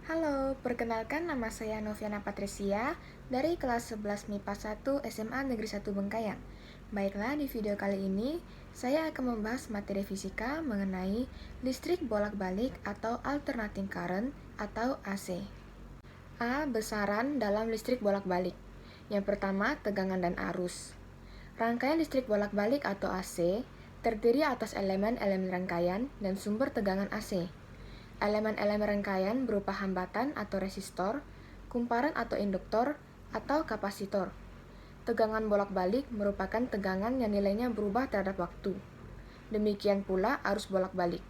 Halo, perkenalkan nama saya Noviana Patricia dari kelas 11 MIPA 1 SMA Negeri 1 Bengkayang. Baiklah, di video kali ini saya akan membahas materi fisika mengenai listrik bolak-balik atau alternating current atau AC. A. Besaran dalam listrik bolak-balik. Yang pertama, tegangan dan arus. Rangkaian listrik bolak-balik atau AC terdiri atas elemen-elemen rangkaian dan sumber tegangan AC. Elemen-elemen rangkaian berupa hambatan atau resistor, kumparan atau induktor, atau kapasitor. Tegangan bolak-balik merupakan tegangan yang nilainya berubah terhadap waktu. Demikian pula arus bolak-balik.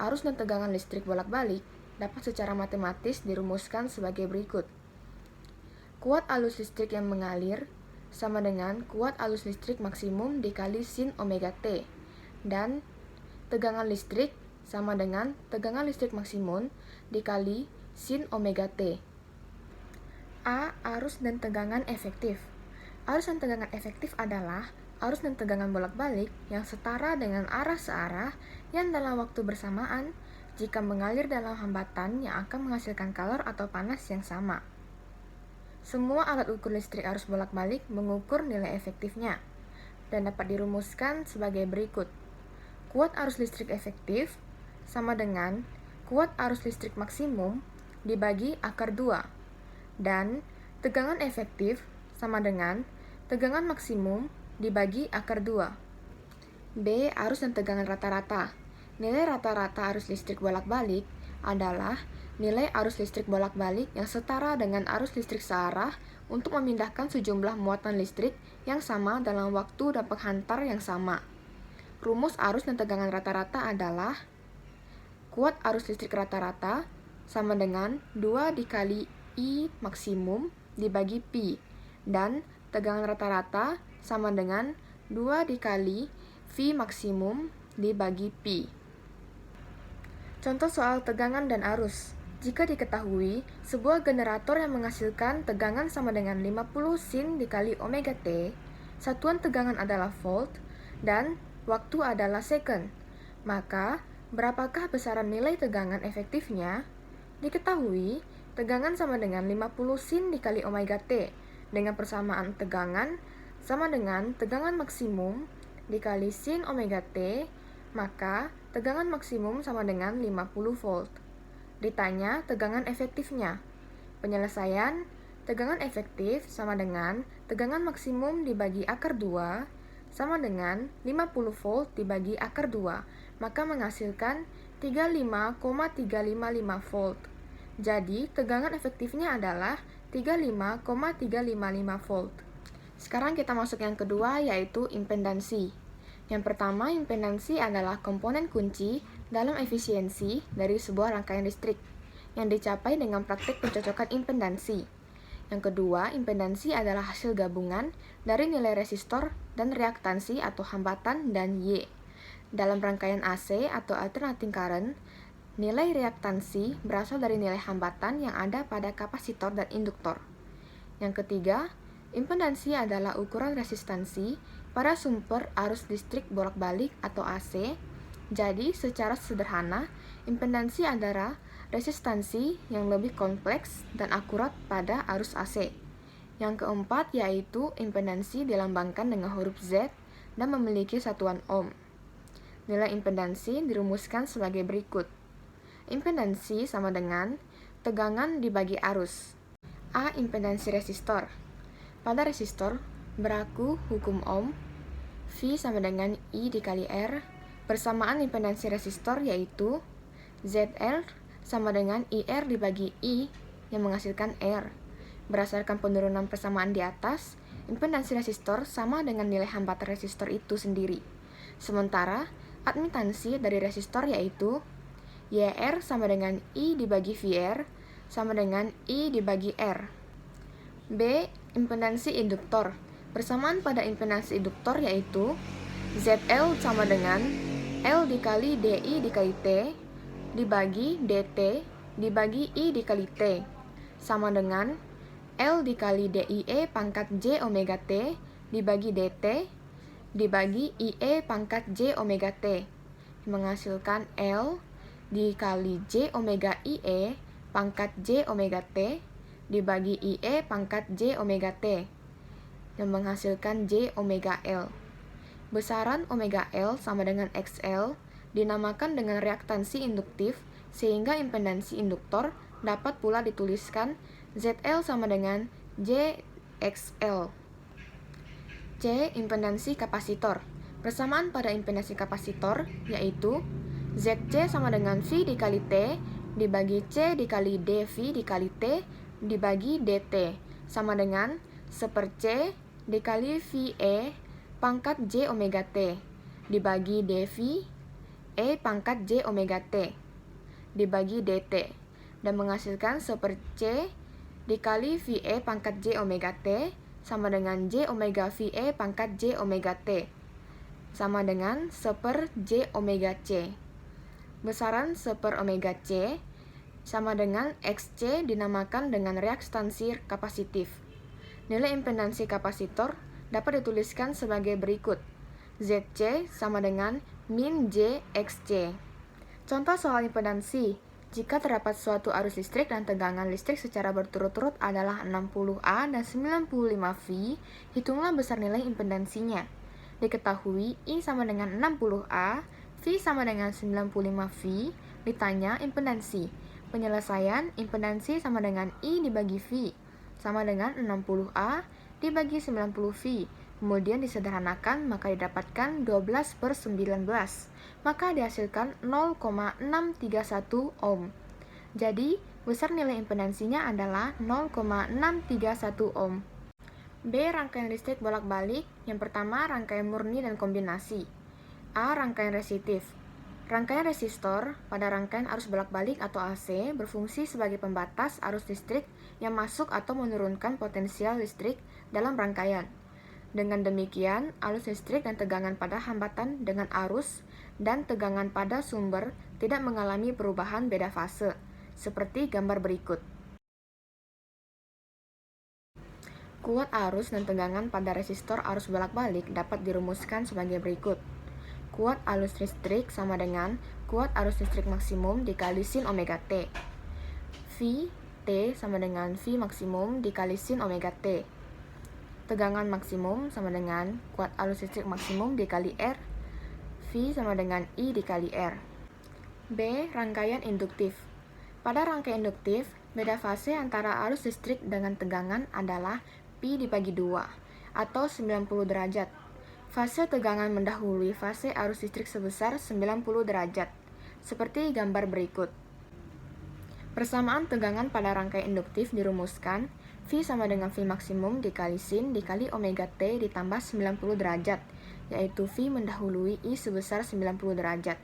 Arus dan tegangan listrik bolak-balik dapat secara matematis dirumuskan sebagai berikut. Kuat arus listrik yang mengalir sama dengan kuat arus listrik maksimum dikali sin omega T, dan tegangan listrik sama dengan tegangan listrik maksimum dikali sin omega T. A. Arus dan tegangan efektif. Arus dan tegangan efektif adalah arus dan tegangan bolak-balik yang setara dengan arah searah yang dalam waktu bersamaan jika mengalir dalam hambatan yang akan menghasilkan kalor atau panas yang sama. Semua alat ukur listrik arus bolak-balik mengukur nilai efektifnya dan dapat dirumuskan sebagai berikut. Kuat arus listrik efektif sama dengan kuat arus listrik maksimum dibagi akar 2, dan tegangan efektif sama dengan tegangan maksimum dibagi akar 2. B. Arus dan tegangan rata-rata. Nilai rata-rata arus listrik bolak-balik adalah nilai arus listrik bolak-balik yang setara dengan arus listrik searah untuk memindahkan sejumlah muatan listrik yang sama dalam waktu dan penghantar yang sama. Rumus arus dan tegangan rata-rata adalah kuat arus listrik rata-rata sama dengan 2 dikali I maksimum dibagi Pi, dan tegangan rata-rata sama dengan 2 dikali V maksimum dibagi Pi. Contoh soal tegangan dan arus. Jika diketahui sebuah generator yang menghasilkan tegangan sama dengan 50 sin dikali omega T, satuan tegangan adalah volt, dan waktu adalah second, maka berapakah besaran nilai tegangan efektifnya? Diketahui, tegangan sama dengan 50 sin dikali omega T dengan persamaan tegangan sama dengan tegangan maksimum dikali sin omega T, maka tegangan maksimum sama dengan 50 volt. Ditanya tegangan efektifnya. Penyelesaian, tegangan efektif sama dengan tegangan maksimum dibagi akar 2 sama dengan 50 volt dibagi akar 2, maka menghasilkan 35,355 volt. Jadi, tegangan efektifnya adalah 35,355 volt. Sekarang kita masuk yang kedua, yaitu impedansi. Yang pertama, impedansi adalah komponen kunci dalam efisiensi dari sebuah rangkaian listrik yang dicapai dengan praktik pencocokan impedansi. Yang kedua, impedansi adalah hasil gabungan dari nilai resistor dan reaktansi atau hambatan dan Y. Dalam rangkaian AC atau alternating current, nilai reaktansi berasal dari nilai hambatan yang ada pada kapasitor dan induktor. Yang ketiga, impedansi adalah ukuran resistansi pada sumber arus listrik bolak-balik atau AC. Jadi, secara sederhana, impedansi adalah resistansi yang lebih kompleks dan akurat pada arus AC. Yang keempat yaitu impedansi dilambangkan dengan huruf Z dan memiliki satuan ohm. Nilai impedansi dirumuskan sebagai berikut. Impedansi sama dengan tegangan dibagi arus. A. Impedansi resistor. Pada resistor berlaku hukum ohm. V sama dengan I dikali R. Persamaan impedansi resistor yaitu ZR sama dengan IR dibagi I yang menghasilkan R. Berdasarkan penurunan persamaan di atas, impedansi resistor sama dengan nilai hambatan resistor itu sendiri. Sementara, admitansi dari resistor yaitu YR sama dengan I dibagi VR sama dengan I dibagi R. B. Impedansi induktor. Persamaan pada impedansi induktor yaitu ZL sama dengan L dikali DI dikali T dibagi DT dibagi I dikali T sama dengan L dikali DIE pangkat J omega T dibagi DT dibagi IE pangkat J omega T, menghasilkan L dikali J omega IE pangkat J omega T dibagi IE pangkat J omega T yang menghasilkan J omega L. Besaran omega L sama dengan XL dinamakan dengan reaktansi induktif sehingga impedansi induktor dapat pula dituliskan ZL sama dengan JXL. C. Impedansi kapasitor. Persamaan pada impedansi kapasitor yaitu ZC sama dengan V dikali T dibagi C dikali dV dikali T dibagi dt sama dengan 1/C dikali VE pangkat J omega T dibagi dV E pangkat J omega T dibagi dt dan menghasilkan 1/C dikali VE pangkat J omega T sama dengan J omega VE pangkat J omega T sama dengan 1/J omega C. Besaran 1/omega C sama dengan XC dinamakan dengan reaktansi kapasitif. Nilai impedansi kapasitor dapat dituliskan sebagai berikut. ZC sama dengan min J XC. Contoh soal impedansi. Jika terdapat suatu arus listrik dan tegangan listrik secara berturut-turut adalah 60A dan 95V, hitunglah besar nilai impedansinya. Diketahui I sama dengan 60A, V sama dengan 95V, ditanya impedansi. Penyelesaian impedansi sama dengan I dibagi V, sama dengan 60A dibagi 90V. Kemudian disederhanakan maka didapatkan 12/19. Maka dihasilkan 0,631 ohm. Jadi, besar nilai impedansinya adalah 0,631 ohm. B. Rangkaian listrik bolak-balik. Yang pertama, rangkaian murni dan kombinasi. A. Rangkaian resistif. Rangkaian resistor pada rangkaian arus bolak-balik atau AC berfungsi sebagai pembatas arus listrik yang masuk atau menurunkan potensial listrik dalam rangkaian. Dengan demikian, arus listrik dan tegangan pada hambatan dengan arus dan tegangan pada sumber tidak mengalami perubahan beda fase, seperti gambar berikut. Kuat arus dan tegangan pada resistor arus bolak-balik dapat dirumuskan sebagai berikut. Kuat arus listrik sama dengan kuat arus listrik maksimum dikali sin omega T. V T sama dengan V maksimum dikali sin omega T. Tegangan maksimum sama dengan kuat arus listrik maksimum dikali R. V sama dengan I dikali R. B. Rangkaian induktif. Pada rangkaian induktif, beda fase antara arus listrik dengan tegangan adalah Pi dibagi 2 atau 90 derajat. Fase tegangan mendahului fase arus listrik sebesar 90 derajat, seperti gambar berikut. Persamaan tegangan pada rangkaian induktif dirumuskan V sama dengan V maksimum dikali sin dikali omega T ditambah 90 derajat, yaitu V mendahului I sebesar 90 derajat.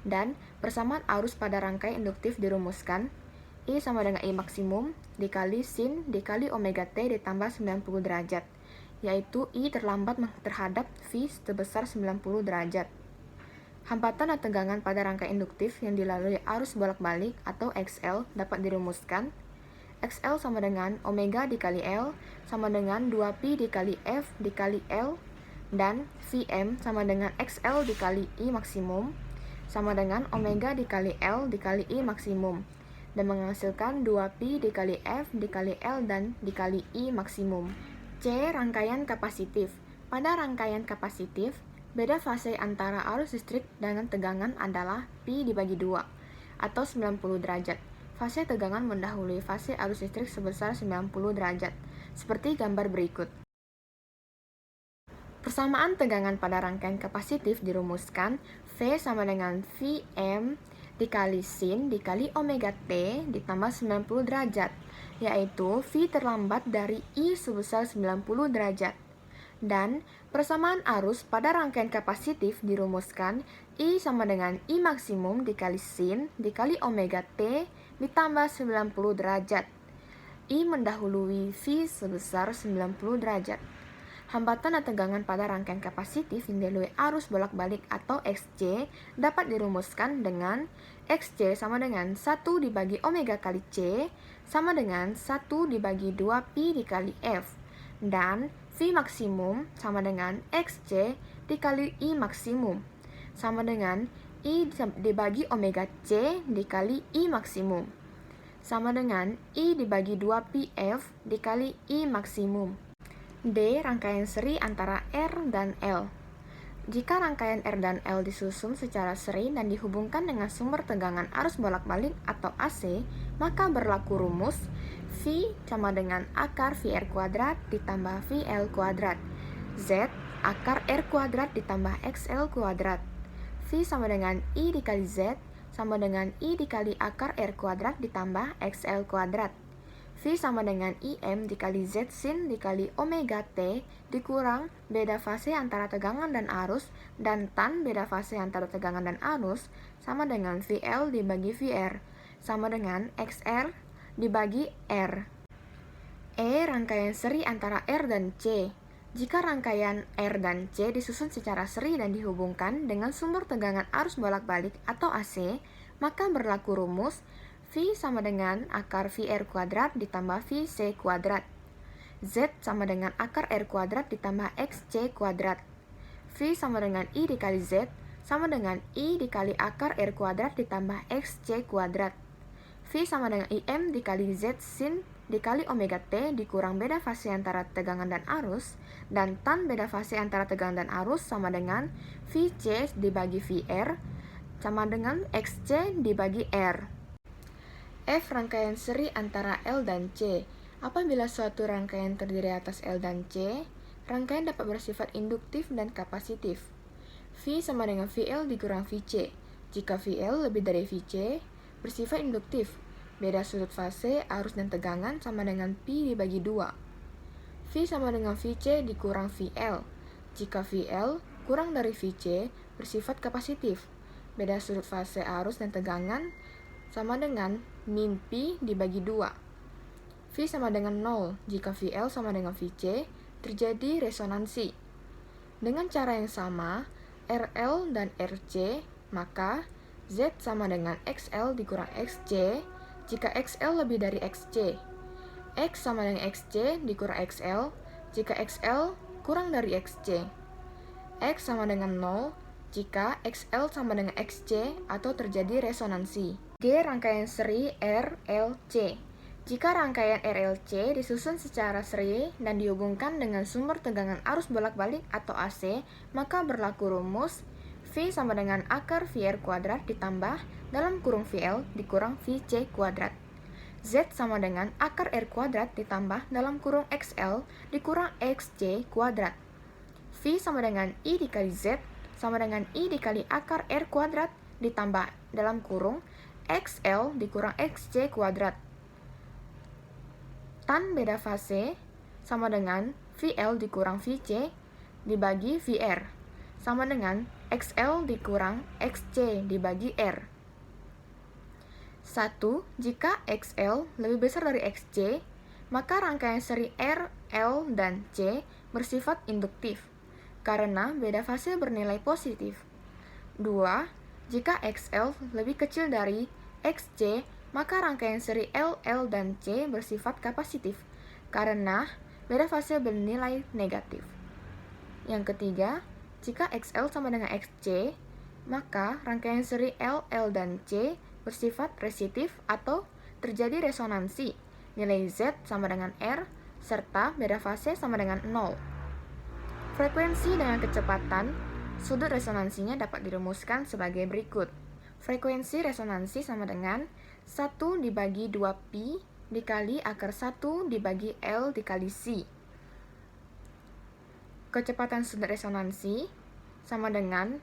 Dan persamaan arus pada rangkaian induktif dirumuskan I sama dengan I maksimum dikali sin dikali omega T ditambah 90 derajat, yaitu I terlambat terhadap V sebesar 90 derajat. Hambatan dan tegangan pada rangkaian induktif yang dilalui arus bolak-balik atau XL dapat dirumuskan. XL sama dengan omega dikali L sama dengan 2pi dikali F dikali L, dan Vm sama dengan XL dikali I maksimum sama dengan omega dikali L dikali I maksimum, dan menghasilkan 2pi dikali F dikali L dan dikali I maksimum. C. Rangkaian kapasitif. Pada rangkaian kapasitif, beda fase antara arus listrik dengan tegangan adalah Pi dibagi 2 atau 90 derajat. Fase tegangan mendahului fase arus listrik sebesar 90 derajat, seperti gambar berikut. Persamaan tegangan pada rangkaian kapasitif dirumuskan V sama dengan Vm dikali sin dikali omega T ditambah 90 derajat, yaitu V terlambat dari I sebesar 90 derajat. Dan persamaan arus pada rangkaian kapasitif dirumuskan I sama dengan I maksimum dikali sin dikali omega T ditambah 90 derajat. I mendahului V sebesar 90 derajat. Hambatan dan tegangan pada rangkaian kapasitif yang dilalui arus bolak-balik atau XC dapat dirumuskan dengan XC sama dengan 1 dibagi omega kali C sama dengan 1 dibagi 2pi dikali F, dan V maksimum sama dengan XC dikali I maksimum sama dengan I dibagi omega C dikali I maksimum. sama dengan I dibagi 2PF dikali I maksimum. D. Rangkaian seri antara R dan L. Jika rangkaian R dan L disusun secara seri dan dihubungkan dengan sumber tegangan arus bolak-balik atau AC, maka berlaku rumus V sama dengan akar VR kuadrat ditambah VL kuadrat. Z akar R kuadrat ditambah XL kuadrat. V sama dengan I dikali Z sama dengan I dikali akar R kuadrat ditambah XL kuadrat. V sama dengan IM dikali Z sin dikali omega T dikurang beda fase antara tegangan dan arus dan tan beda fase antara tegangan dan arus sama dengan VL dibagi VR sama dengan XR dibagi R. E. Rangkaian seri antara R dan C. Jika rangkaian R dan C disusun secara seri dan dihubungkan dengan sumber tegangan arus bolak-balik atau AC, maka berlaku rumus V sama dengan akar VR kuadrat ditambah VC kuadrat. Z sama dengan akar R kuadrat ditambah XC kuadrat. V sama dengan I dikali Z sama dengan I dikali akar R kuadrat ditambah XC kuadrat. V sama dengan IM dikali Z sin dikali omega T dikurang beda fase antara tegangan dan arus, dan tan beda fase antara tegangan dan arus sama dengan VC dibagi VR sama dengan XC dibagi R. F. Rangkaian seri antara L dan C. Apabila suatu rangkaian terdiri atas L dan C, rangkaian dapat bersifat induktif dan kapasitif. V sama dengan VL dikurang VC. Jika VL lebih dari VC, bersifat induktif. Beda sudut fase, arus dan tegangan sama dengan Pi dibagi 2. V sama dengan VC dikurang VL. Jika VL kurang dari VC, bersifat kapasitif. Beda sudut fase, arus dan tegangan sama dengan min Pi dibagi 2. V sama dengan 0 jika VL sama dengan VC, terjadi resonansi. Dengan cara yang sama, RL dan RC, maka Z sama dengan XL dikurang XC jika XL lebih dari XC. X sama dengan XC dikurang XL jika XL kurang dari XC. X sama dengan 0 jika XL sama dengan XC atau terjadi resonansi. G. Rangkaian seri RLC. Jika rangkaian RLC disusun secara seri dan dihubungkan dengan sumber tegangan arus bolak-balik atau AC, maka berlaku rumus V sama dengan akar VR kuadrat ditambah dalam kurung VL dikurang VC kuadrat. Z sama dengan akar R kuadrat ditambah dalam kurung XL dikurang XC kuadrat. V sama dengan I dikali Z sama dengan I dikali akar R kuadrat ditambah dalam kurung XL dikurang XC kuadrat. Tan beda fase sama dengan VL dikurang VC dibagi VR sama dengan XL dikurang XC dibagi R. 1. Jika XL lebih besar dari XC, maka rangkaian seri R, L, dan C bersifat induktif karena beda fase bernilai positif. 2. Jika XL lebih kecil dari XC, maka rangkaian seri L, L, dan C bersifat kapasitif karena beda fase bernilai negatif. Yang ketiga, jika XL sama dengan XC, maka rangkaian seri L, L, dan C bersifat resistif atau terjadi resonansi. Nilai Z sama dengan R, serta beda fase sama dengan 0. Frekuensi dengan kecepatan, sudut resonansinya dapat dirumuskan sebagai berikut. Frekuensi resonansi sama dengan 1 dibagi 2Pi dikali akar 1 dibagi L dikali C. Kecepatan sudut resonansi sama dengan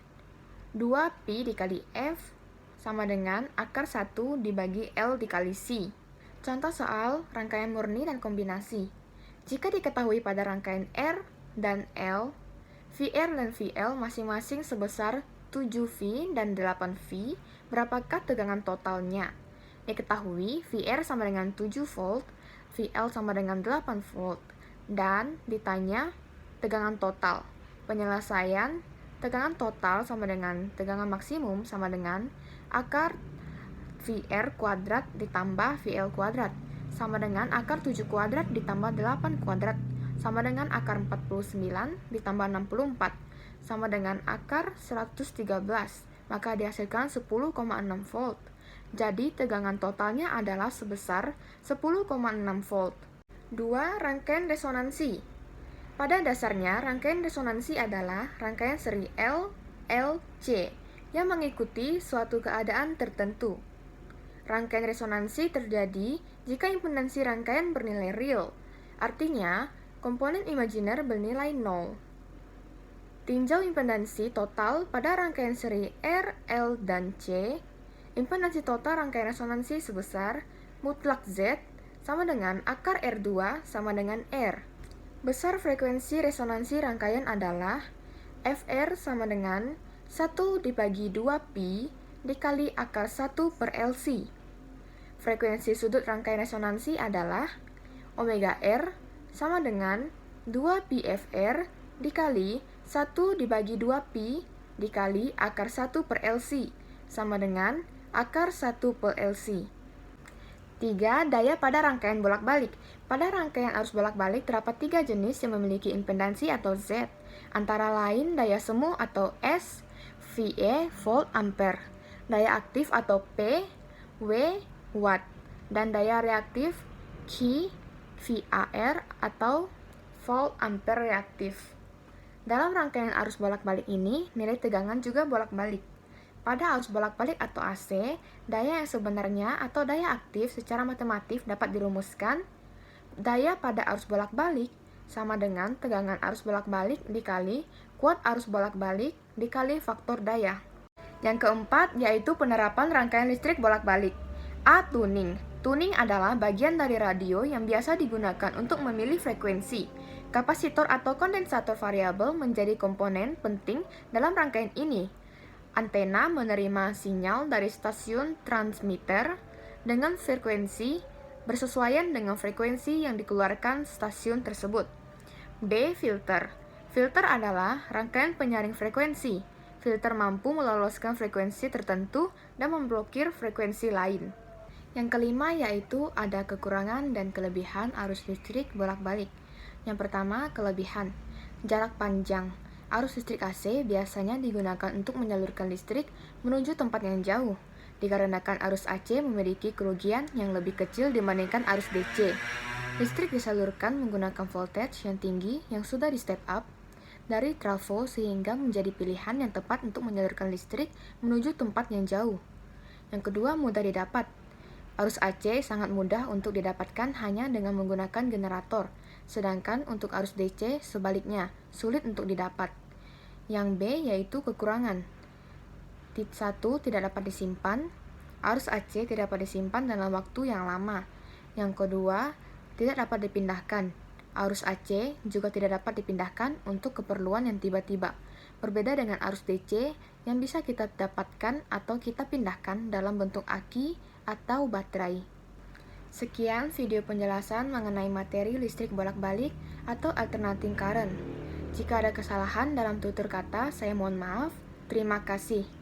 2Pi dikali F sama dengan akar 1 dibagi L dikali C. Contoh soal rangkaian murni dan kombinasi. Jika diketahui pada rangkaian R dan L, VR dan VL masing-masing sebesar 7V dan 8V, berapakah tegangan totalnya? Diketahui VR sama dengan 7 volt, VL sama dengan 8 volt, dan ditanya tegangan total. Penyelesaian, tegangan total sama dengan tegangan maksimum sama dengan akar VR kuadrat ditambah VL kuadrat sama dengan akar 7 kuadrat ditambah 8 kuadrat sama dengan akar 49 ditambah 64 sama dengan akar 113, maka dihasilkan 10,6 volt. Jadi tegangan totalnya adalah sebesar 10,6 volt. 2. Rangkaian resonansi. Pada dasarnya, rangkaian resonansi adalah rangkaian seri L, L, C yang mengikuti suatu keadaan tertentu. Rangkaian resonansi terjadi jika impedansi rangkaian bernilai real, artinya komponen imajiner bernilai 0. Tinjau impedansi total pada rangkaian seri R, L, dan C. Impedansi total rangkaian resonansi sebesar mutlak Z sama dengan akar R2 sama dengan R. Besar frekuensi resonansi rangkaian adalah Fr sama dengan 1 dibagi 2pi dikali akar 1 per LC. Frekuensi sudut rangkaian resonansi adalah omega R sama dengan 2pi Fr dikali 1 dibagi 2pi dikali akar 1 per LC sama dengan akar 1 per LC. 3. Daya pada rangkaian bolak-balik. Pada rangkaian arus bolak-balik terdapat 3 jenis yang memiliki impedansi atau Z, antara lain daya semu atau S, VA, volt ampere, daya aktif atau P, W, watt, dan daya reaktif Q, VAR atau volt ampere reaktif. Dalam rangkaian arus bolak-balik ini, nilai tegangan juga bolak-balik. Pada arus bolak-balik atau AC, daya yang sebenarnya atau daya aktif secara matematis dapat dirumuskan. Daya pada arus bolak-balik sama dengan tegangan arus bolak-balik dikali kuat arus bolak-balik dikali faktor daya. Yang keempat yaitu penerapan rangkaian listrik bolak-balik. A. Tuning. Tuning adalah bagian dari radio yang biasa digunakan untuk memilih frekuensi. Kapasitor atau kondensator variabel menjadi komponen penting dalam rangkaian ini. Antena menerima sinyal dari stasiun transmitter dengan frekuensi bersesuaian dengan frekuensi yang dikeluarkan stasiun tersebut. B. Filter. Filter adalah rangkaian penyaring frekuensi. Filter mampu meloloskan frekuensi tertentu dan memblokir frekuensi lain. Yang kelima yaitu ada kekurangan dan kelebihan arus listrik bolak-balik. Yang pertama, kelebihan. Jarak panjang. Arus listrik AC biasanya digunakan untuk menyalurkan listrik menuju tempat yang jauh, dikarenakan arus AC memiliki kerugian yang lebih kecil dibandingkan arus DC. Listrik disalurkan menggunakan voltage yang tinggi yang sudah di step up dari trafo sehingga menjadi pilihan yang tepat untuk menyalurkan listrik menuju tempat yang jauh. Yang kedua, mudah didapat. Arus AC sangat mudah untuk didapatkan hanya dengan menggunakan generator, sedangkan untuk arus DC sebaliknya, sulit untuk didapat. Yang B yaitu kekurangan. 1. Tidak dapat disimpan. Arus AC tidak dapat disimpan dalam waktu yang lama. Yang kedua, tidak dapat dipindahkan. Arus AC juga tidak dapat dipindahkan untuk keperluan yang tiba-tiba. Berbeda dengan arus DC yang bisa kita dapatkan atau kita pindahkan dalam bentuk aki atau baterai. Sekian video penjelasan mengenai materi listrik bolak-balik atau alternating current. Jika ada kesalahan dalam tutur kata, saya mohon maaf. Terima kasih.